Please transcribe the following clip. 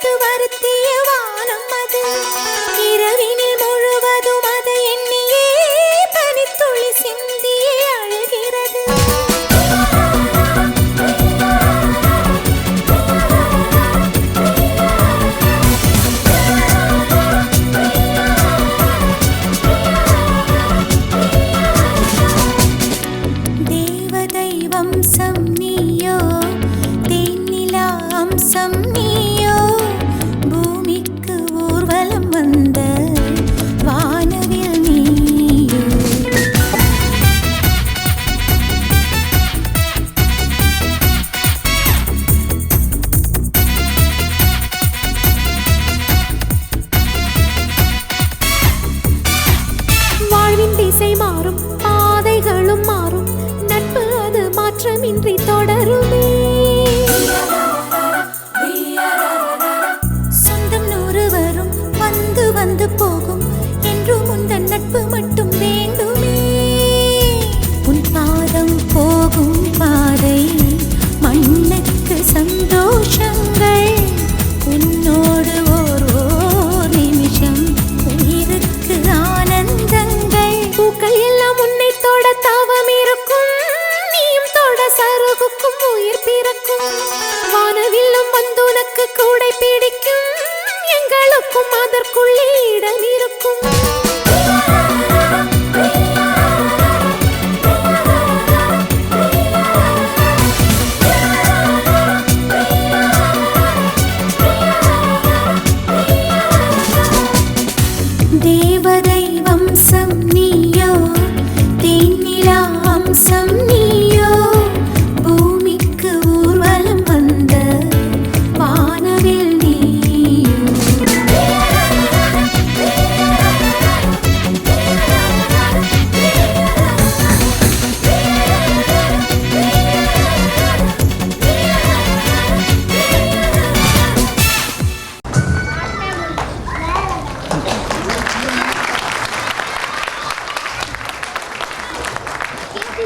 வந்து வருத்திய வானம் அது. இரவினில் முழுவதும் அதை எண்ணியே பனித்துளி சிந்தியே அழுகிறது. தேவதை வம்சம் நீயோ, தேனிலா அம்சம் நீயோ, பூமிக்கு ஊர்வலம் வந்த வானவில் நீயோ. வாழ்வின் திசை மாறும், பாதைகளும் மாறும், நட்பு அது மாற்றமின்றி தொடருமே. சொந்தம் 100 வரும், வந்து வந்து போகும், என்றும் உந்தன் நட்பு மட்டும் வேண்டுமே. உன் பாதம் போகும் பாதை மண்ணுக்கு சந்தோஷங்கள், உன்னோடு ஓர் நிமிஷம் உயிருக்கு ஆனந்தங்கள். பூக்கள் எல்லாம் உன்னை தொட தவம் இருக்கும், நீயும் தொட சருகுக்கும் உயிர் பிறக்கும். வானவில்லும் வந்து உனக்கு கூடை பிடிக்கும், எங்களுக்கும் அதற்குள்ளே இடம் இருக்கும்.